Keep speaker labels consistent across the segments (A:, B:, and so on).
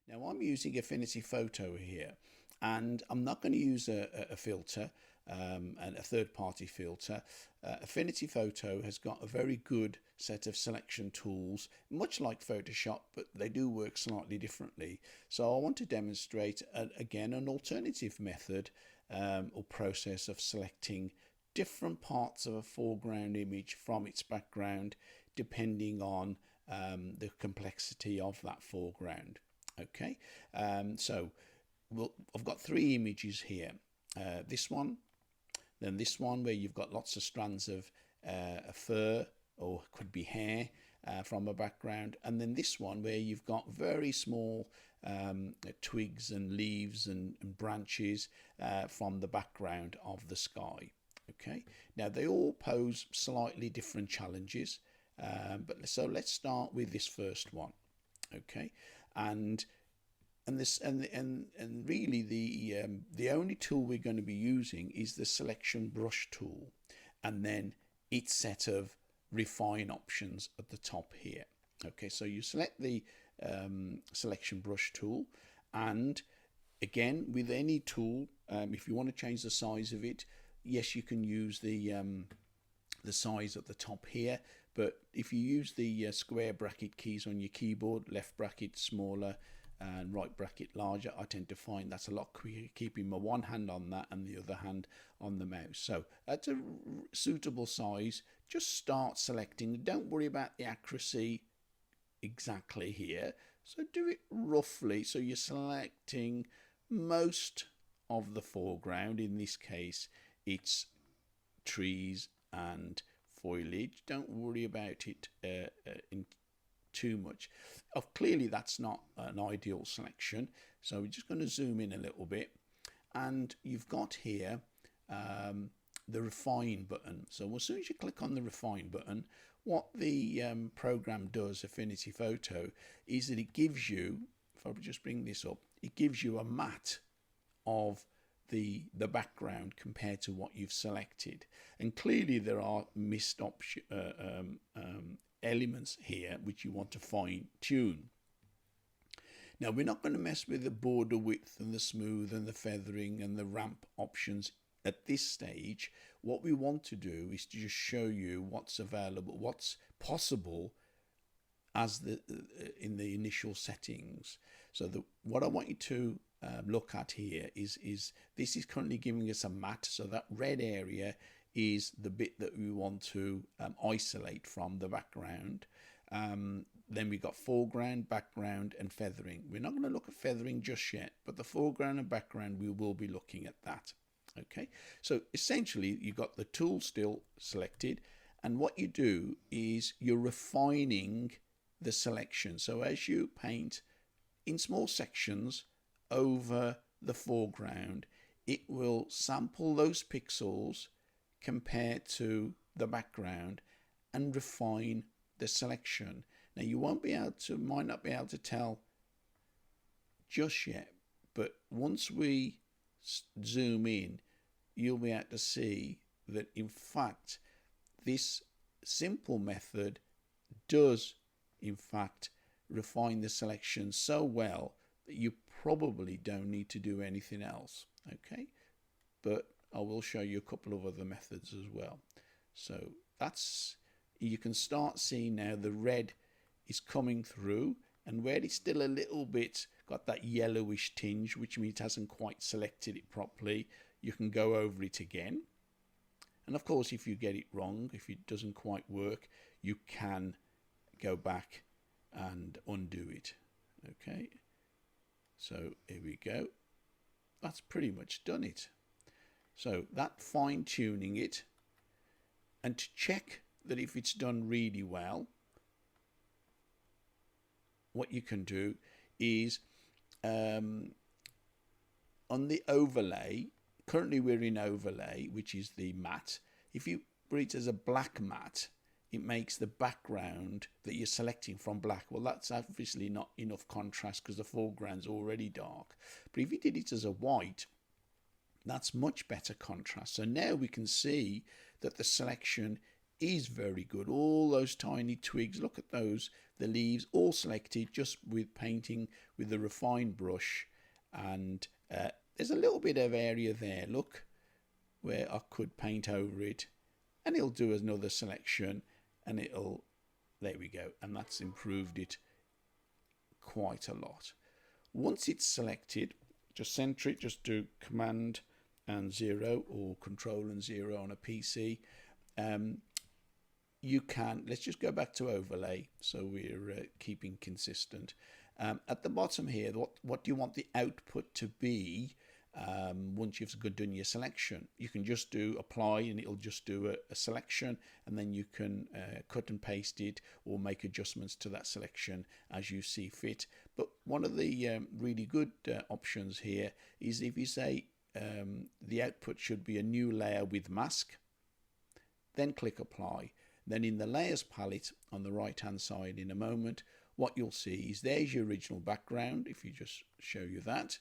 A: Now I'm using Affinity Photo here, and I'm not going to use a filter and a third-party filter. Affinity Photo has got a very good set of selection tools, much like Photoshop, but they do work slightly differently. So I want to demonstrate again an alternative method or process of selecting different parts of a foreground image from its background, depending on the complexity of that foreground. Okay, so I've got three images here. This one, then this one where you've got lots of strands of fur or could be hair from a background, and then this one where you've got very small twigs and leaves and branches from the background of the sky. Okay, now they all pose slightly different challenges, but so let's start with this first one. Okay, and and really the only tool we're going to be using is the selection brush tool, and then its set of refine options at the top here. Okay, so you select the selection brush tool, and again with any tool, if you want to change the size of it, yes, you can use the size at the top here, but if you use the square bracket keys on your keyboard, left bracket smaller and right bracket larger, I tend to find that's a lot quicker keeping my one hand on that and the other hand on the mouse. So at a suitable size, just start selecting. Don't worry about the accuracy exactly here, so do it roughly so you're selecting most of the foreground. In this case it's trees and foliage. Don't worry about it in too much. Clearly that's not an ideal selection, so we're just going to zoom in a little bit, and you've got here the refine button. So as soon as you click on the refine button, what the program does, Affinity Photo, is that it gives you, if I just bring this up, it gives you a matte of the background compared to what you've selected, and clearly there are missed elements here which you want to fine tune. Now we're not going to mess with the border width and the smooth and the feathering and the ramp options at this stage. What we want to do is to just show you what's available, what's possible as in the initial settings. So what I want you to look at here is this is currently giving us a matte, so that red area is the bit that we want to isolate from the background. Then we got foreground, background and feathering. We're not going to look at feathering just yet, but the foreground and background we will be looking at that. Okay, so essentially you've got the tool still selected, and what you do is you're refining the selection. So as you paint in small sections over the foreground, it will sample those pixels compared to the background and refine the selection. Now you might not be able to tell just yet, but once we zoom in, you'll be able to see that in fact this simple method does in fact refine the selection so well that you probably don't need to do anything else. Okay, but I will show you a couple of other methods as well. So that's, you can start seeing now the red is coming through, and where it's still a little bit got that yellowish tinge, which means it hasn't quite selected it properly, you can go over it again. And of course if you get it wrong, if it doesn't quite work, you can go back and undo it. Okay, so here we go. That's pretty much done it. So that fine tuning it, and to check that if it's done really well, what you can do is on the overlay, currently we're in overlay, which is the matte. If you put it as a black matte, it makes the background that you're selecting from black. Well, that's obviously not enough contrast because the foreground's already dark. But if you did it as a white, that's much better contrast. So now we can see that the selection is very good. All those tiny twigs, look at those, the leaves all selected just with painting with the refined brush. And there's a little bit of area there, look, where I could paint over it, and it'll do another selection, and it'll, there we go, and that's improved it quite a lot. Once it's selected, just center it, just do Command and 0 or Control and 0 on a PC. You can, let's just go back to overlay so we're keeping consistent. At the bottom here, what do you want the output to be once you've done your selection? You can just do apply and it'll just do a selection, and then you can cut and paste it or make adjustments to that selection as you see fit. But one of the really good options here is if you say the output should be a new layer with mask, then click apply. Then in the layers palette on the right hand side in a moment, what you'll see is there's your original background. If you just show you that,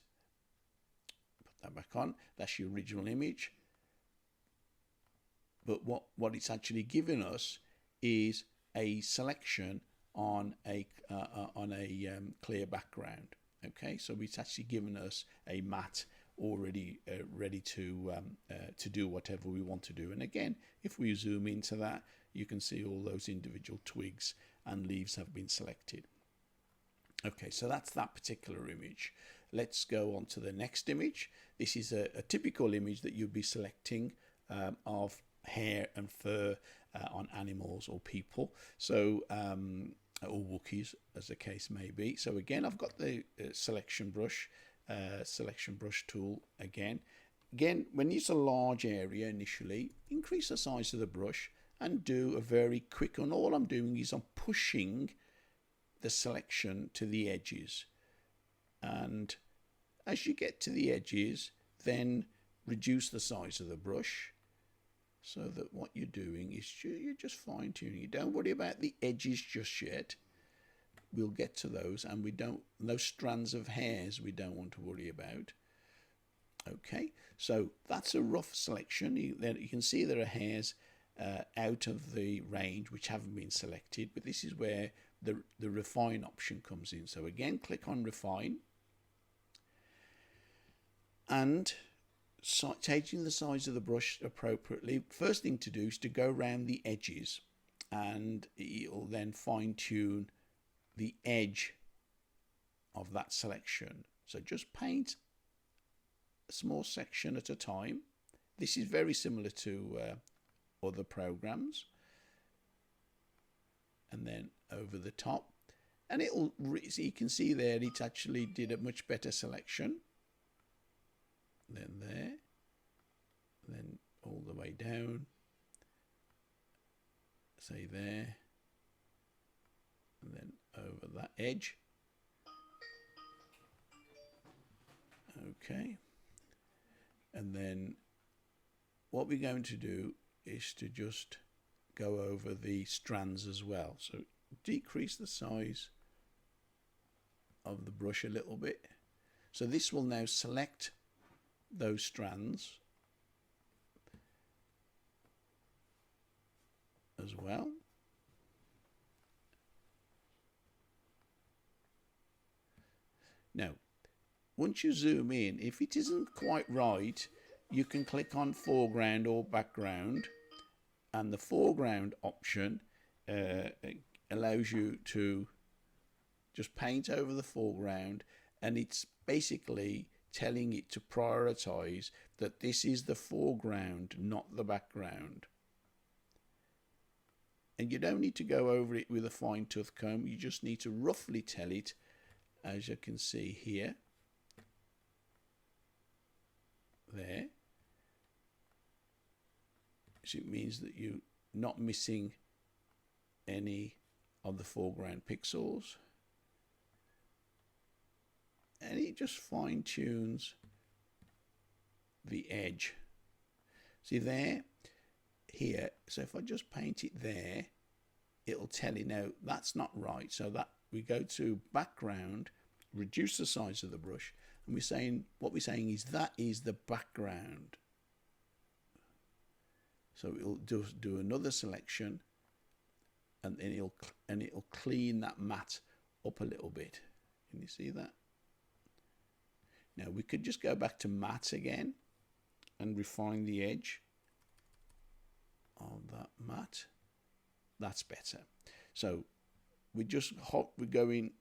A: put that back on, that's your original image. But what it's actually given us is a selection on a clear background. Okay, so it's actually given us a matte already ready to do whatever we want to do. And again, if we zoom into that, you can see all those individual twigs and leaves have been selected. Okay, so that's that particular image. Let's go on to the next image. This is a typical image that you'd be selecting of hair and fur on animals or people, so or Wookiees as the case may be. So again, I've got the selection brush tool again. When it's a large area initially, increase the size of the brush and do a very quick, and all I'm doing is I'm pushing the selection to the edges, and as you get to the edges, then reduce the size of the brush so that what you're doing is you're just fine-tuning. You don't worry about the edges just yet. We'll get to those, and those strands of hairs we don't want to worry about. Okay, so that's a rough selection. You can see there are hairs out of the range which haven't been selected, but this is where the refine option comes in. So again, click on refine, and taking the size of the brush appropriately, first thing to do is to go around the edges, and it'll then fine-tune the edge of that selection. So just paint a small section at a time. This is very similar to other programs. And then over the top, and it'll, so you can see there it actually did a much better selection. Then there, then all the way down, say there, and then over that edge. Okay, and then what we're going to do is to just go over the strands as well. So decrease the size of the brush a little bit. So this will now select those strands as well. Now, once you zoom in, if it isn't quite right, you can click on foreground or background, and the foreground option allows you to just paint over the foreground, and it's basically telling it to prioritize that this is the foreground, not the background. And you don't need to go over it with a fine tooth comb, you just need to roughly tell it, as you can see here, there. So it means that you're not missing any of the foreground pixels, and it just fine tunes the edge. See there, here, so if I just paint it there, it'll tell you now that's not right. So that we go to background, reduce the size of the brush, and what we're saying is that is the background. So it'll do another selection, and then it'll clean that matte up a little bit. Can you see that? Now we could just go back to matte again and refine the edge of that matte. That's better. So we're going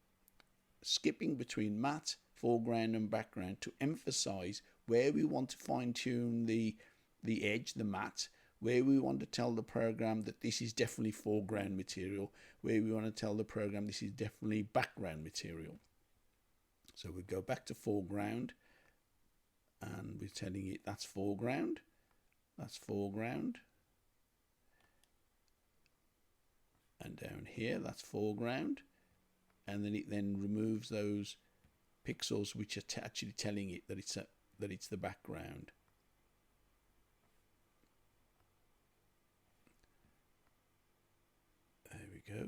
A: skipping between matte, foreground and background to emphasize where we want to fine tune the edge, the matte, where we want to tell the program that this is definitely foreground material, where we want to tell the program this is definitely background material. So we go back to foreground, and we're telling it that's foreground, that's foreground, and down here that's foreground, and then it then removes those pixels which are actually telling it that it's the background. There we go.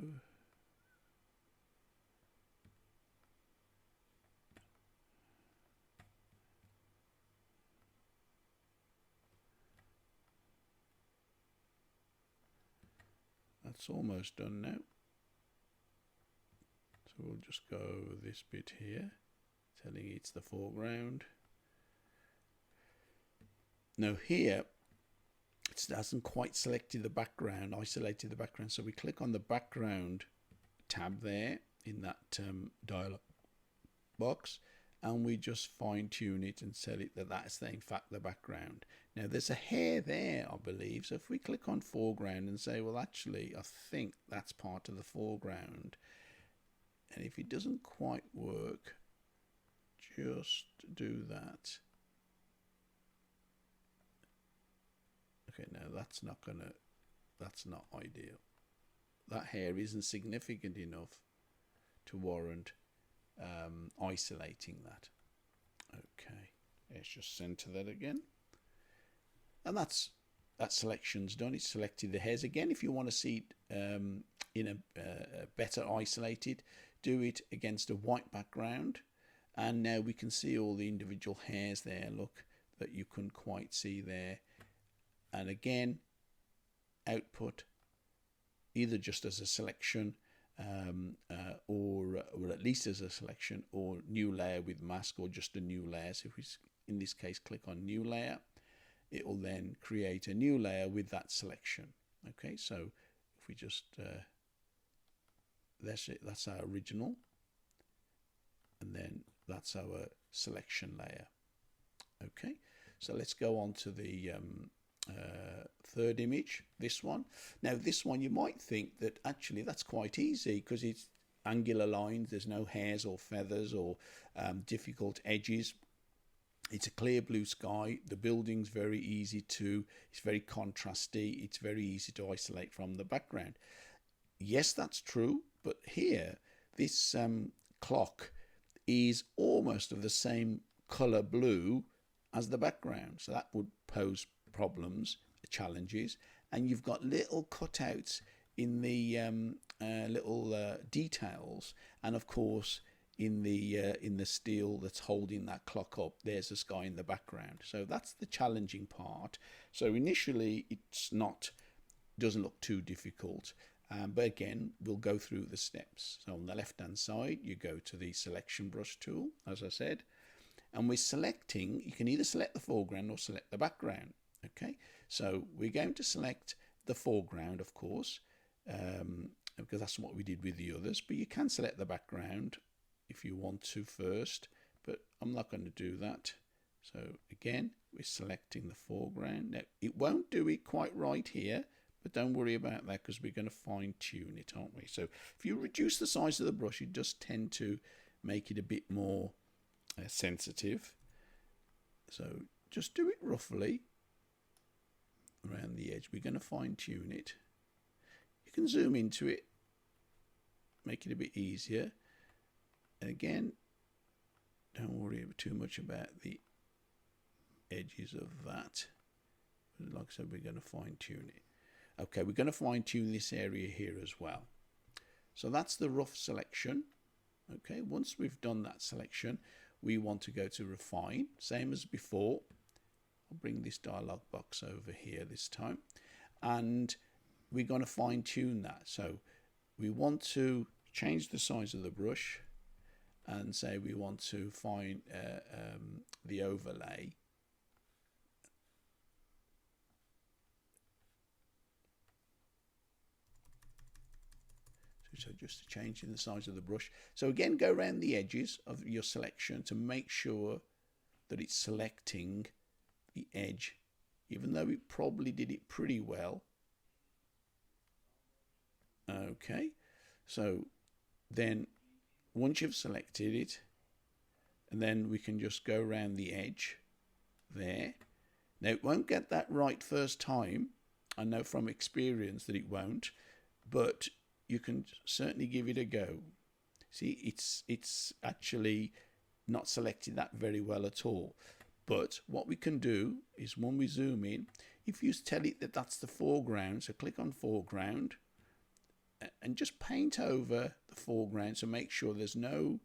A: That's almost done now. So we'll just go over this bit here, telling it's the foreground. Now here, it hasn't quite selected the background, isolated the background. So we click on the background tab there in that dialog box, and we just fine tune it and set it that that's in fact the background. Now there's a hair there, I believe, so if we click on foreground and say, well actually I think that's part of the foreground, and if it doesn't quite work, just do that. Okay, now that's not ideal. That hair isn't significant enough to warrant isolating that. Okay, let's just center that again, and that selection's done. It's selected the hairs again. If you want to see it in a better isolated, do it against a white background, and now we can see all the individual hairs there, look, that you couldn't quite see there. And again, output either just as a selection or at least as a selection, or new layer with mask, or just a new layer. So if we in this case click on new layer, it will then create a new layer with that selection. Okay, so if we just that's it, that's our original, and then that's our selection layer. Okay, so let's go on to the third image, this one. Now this one, you might think that actually that's quite easy because it's angular lines, there's no hairs or feathers or difficult edges. It's a clear blue sky, the building's very easy to, it's very contrasty, it's very easy to isolate from the background. Yes, that's true, but here this clock is almost of the same color blue as the background, so that would pose problems, challenges. And you've got little cutouts in the little details, and of course in the steel that's holding that clock up, there's a sky in the background. So that's the challenging part. So initially doesn't look too difficult, but again we'll go through the steps. So on the left hand side you go to the selection brush tool, as I said, and we're selecting, you can either select the foreground or select the background. Okay, so we're going to select the foreground, of course, because that's what we did with the others, but you can select the background if you want to first, but I'm not going to do that. So again, we're selecting the foreground. Now it won't do it quite right here, but don't worry about that because we're going to fine tune it, aren't we? So if you reduce the size of the brush, it does tend to make it a bit more sensitive. So just do it roughly around the edge. We're going to fine tune it. You can zoom into it, make it a bit easier. And again, don't worry too much about the edges of that. But like I said, we're going to fine tune it. Okay, we're going to fine tune this area here as well. So that's the rough selection. Okay, once we've done that selection, we want to go to refine, same as before. I'll bring this dialog box over here this time, and we're going to fine tune that. So we want to change the size of the brush and say we want to find the overlay. So just changing the size of the brush. So again, go around the edges of your selection to make sure that it's selecting the edge, even though it probably did it pretty well. Okay, so then once you've selected it, and then we can just go around the edge there. Now it won't get that right first time. I know from experience that it won't, but you can certainly give it a go. See, it's actually not selected that very well at all. But what we can do is when we zoom in, if you tell it that that's the foreground, so click on foreground and just paint over the foreground, so make sure there's no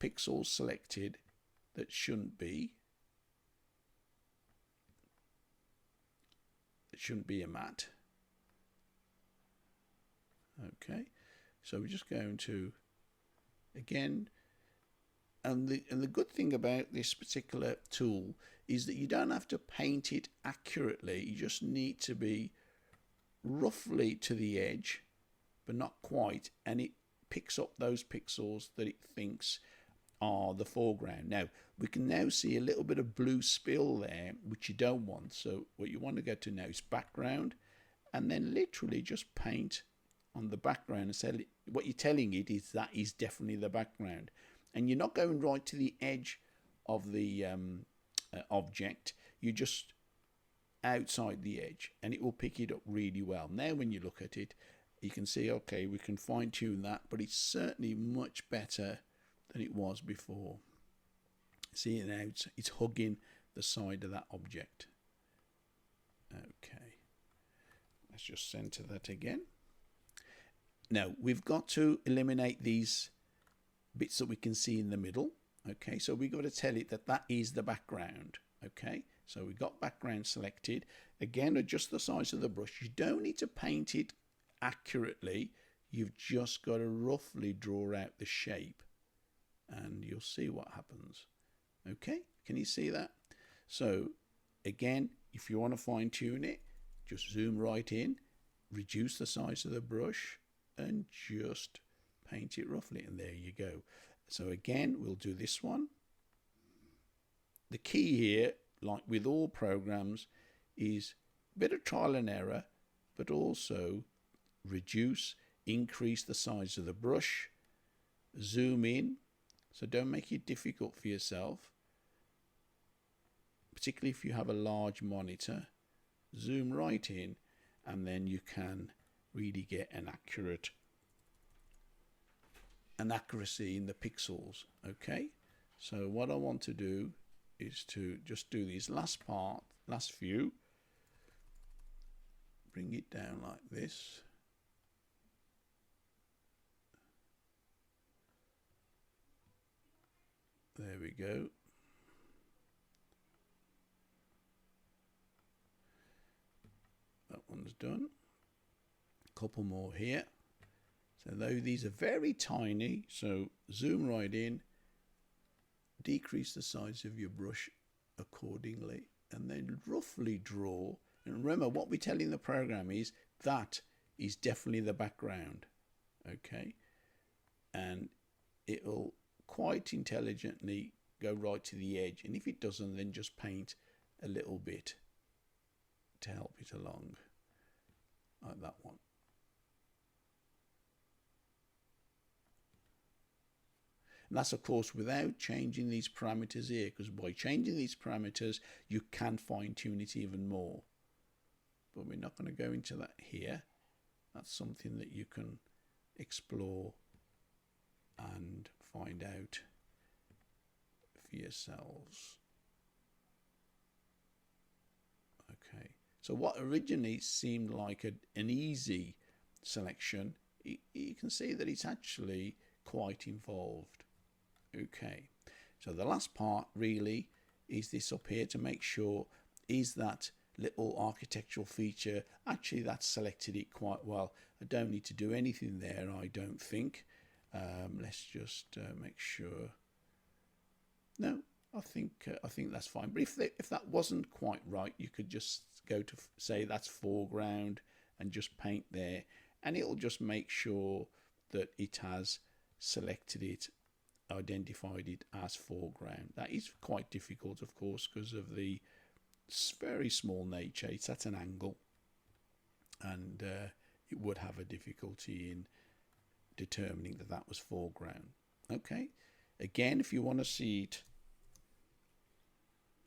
A: pixels selected that shouldn't be. It shouldn't be a matte. Okay, so we're just going to, again, and the good thing about this particular tool is that you don't have to paint it accurately. You just need to be roughly to the edge, but not quite, and it picks up those pixels that it thinks are the foreground. Now we can now see a little bit of blue spill there, which you don't want. So what you want to go to now is background, and then literally just paint on the background and say what you're telling it is that is definitely the background, and you're not going right to the edge of the object. You're just outside the edge, and it will pick it up really well. Now when you look at it, you can see, okay, we can fine tune that, but it's certainly much better than it was before. See, now it's hugging the side of that object. Okay, let's just center that again. Now we've got to eliminate these bits that we can see in the middle. Okay, so we've got to tell it that that is the background. Okay, so we've got background selected. Again, adjust the size of the brush. You don't need to paint it accurately. You've just got to roughly draw out the shape, and you'll see what happens. Okay, can you see that? So again, if you want to fine tune it, just zoom right in, reduce the size of the brush, and just paint it roughly, and there you go. So again, we'll do this one. The key here, like with all programs, is a bit of trial and error, but also reduce, increase the size of the brush, zoom in. So don't make it difficult for yourself, particularly if you have a large monitor. Zoom right in, and then you can really get an accuracy in the pixels. Okay, so what I want to do is to just do this last few, bring it down like this. There we go. That one's done. A couple more here. So though these are very tiny, so zoom right in, decrease the size of your brush accordingly, and then roughly draw. And remember, what we're telling the program is that is definitely the background. Okay, and it'll quite intelligently go right to the edge, and if it doesn't, then just paint a little bit to help it along, like that one. And that's of course without changing these parameters here, because by changing these parameters you can fine tune it even more, but we're not going to go into that here. That's something that you can explore and find out for yourselves. Okay, so what originally seemed like an easy selection, you can see that it's actually quite involved. Okay, so the last part really is this up here to make sure is that little architectural feature, actually that's selected it quite well. I don't need to do anything there, I don't think. Let's just make sure. No, I think that's fine. But if that wasn't quite right, you could just go to say that's foreground and just paint there, and it'll just make sure that it has selected it, identified it as foreground. That is quite difficult, of course, because of the very small nature. It's at an angle, and it would have a difficulty in determining that that was foreground. Okay, again, if you want to see it,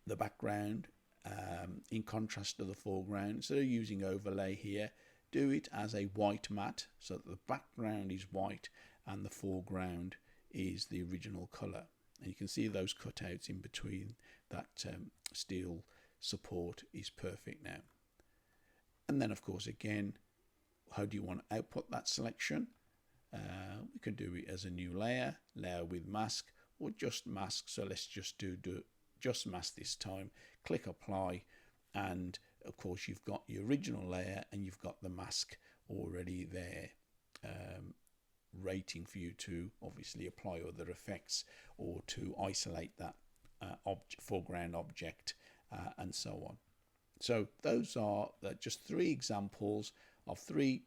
A: the background in contrast to the foreground, instead of using overlay here, do it as a white matte, so that the background is white and the foreground is the original color. And you can see those cutouts in between. That steel support is perfect now. And then, of course, again, how do you want to output that selection? We can do it as a new layer with mask, or just mask. So let's just do just mask this time. Click apply, and of course you've got your original layer and you've got the mask already there, rating for you to obviously apply other effects or to isolate that foreground object, and so on. So those are just 3 examples of 3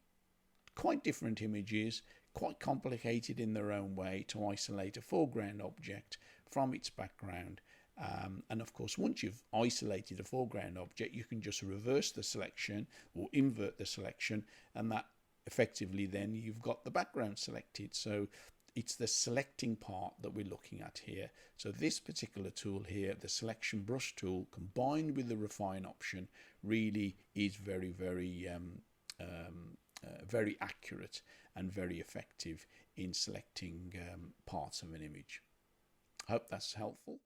A: quite different images, quite complicated in their own way, to isolate a foreground object from its background. And of course, once you've isolated a foreground object, you can just reverse the selection or invert the selection, and that effectively then you've got the background selected. So it's the selecting part that we're looking at here. So this particular tool here, the selection brush tool, combined with the refine option, really is very, very very accurate and very effective in selecting parts of an image. I hope that's helpful.